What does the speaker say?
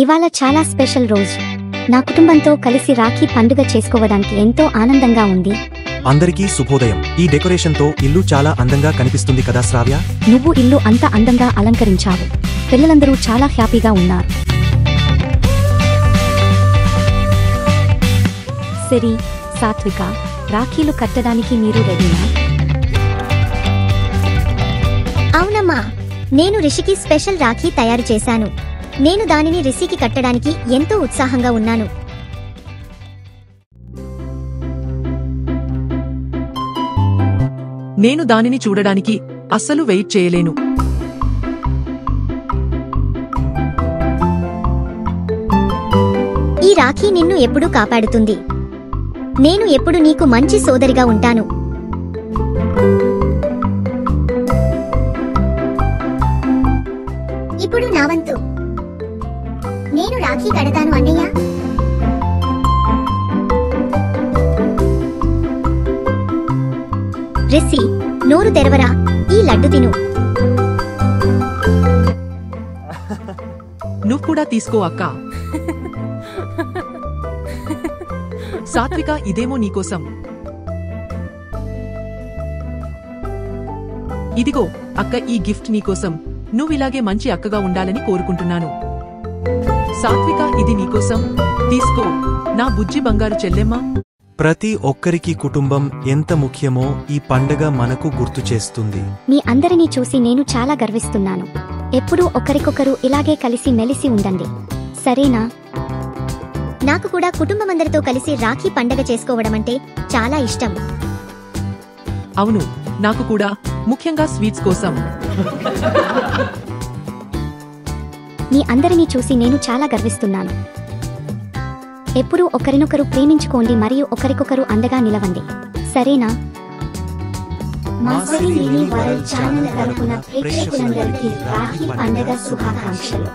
ఇవాళ చాలా స్పెషల్ రోజు. నా కుటుంబంతో కలిసి రాఖీ పండుగ చేసుకోవడానికి ఎంతో ఆనందంగా ఉంది. అందరికీ శుభోదయం. ఈ డెకరేషన్తో ఇల్లు చాలా అందంగా కనిపిస్తుంది కదా శ్రావ్య? నువ్వు ఇల్లు అంత అందంగా అలంకరించావు. పిల్లలందరూ చాలా హ్యాపీగా ఉన్నారు. సిరి, సాత్విక, రాఖీలు కట్టడానికి మీరు రెడీనా? అవునమ్మా, నేను రిషికి స్పెషల్ రాఖీ తయారు చేశాను. నేను దానిని రిషికి కట్టడానికి ఎంతో ఉత్సాహంగా ఉన్నాను. నేను దానిని చూడడానికి అస్సలు వెయిట్ చేయలేను. ఈ రాఖీ నిన్ను ఎప్పుడూ కాపాడుతుంది. నేను ఎప్పుడు నీకు మంచి సోదరిగా ఉంటాను. ఇప్పుడు నా వంతు. నేను రాఖీ కడతాను అన్నయ్య. రిషి, నోరు తెరవరా, ఈ లడ్డు తిను. నువ్వు కూడా తీసుకో అక్క. సాత్విక, ఇదేమో నీకోసం. ఇదిగో అక్క, ఈ గిఫ్ట్ నీకోసం. నువ్విలాగే మంచి అక్కగా ఉండాలని కోరుకుంటున్నాను. సాత్విక, ఇది నీకోసం. తీసుకో నా బుజ్జి బంగారు చెల్లెమ్మ. ప్రతి ఒక్కరికి కుటుంబం ఎంత ముఖ్యమో ఈ పండగ మనకు గుర్తు చేస్తుంది. మీ అందరినీ చూసి నేను చాలా గర్విస్తున్నాను. ఎప్పుడూ ఒకరికొకరు ఇలాగే కలిసి మెలిసి ఉండండి, సరేనా? నాకు కూడా కుటుంబమందరితో కలిసి రాఖీ పండగ చేసుకోవడమంటే చాలా ఇష్టం. అవును, నాకు కూడా, ముఖ్యంగా స్వీట్స్ కోసం. మీ అందరినీ చూసి నేను చాలా గర్విస్తున్నాను. ఎప్పుడూ ఒకరినొకరు ప్రేమించుకోండి మరియు ఒకరికొకరు అండగా నిలవండి, సరేనా? మా సిరి మినీ వరల్డ్ ఛానల్ తరపున ప్రేక్షకులందరికీ రాఖీ పండగ శుభాకాంక్షలు.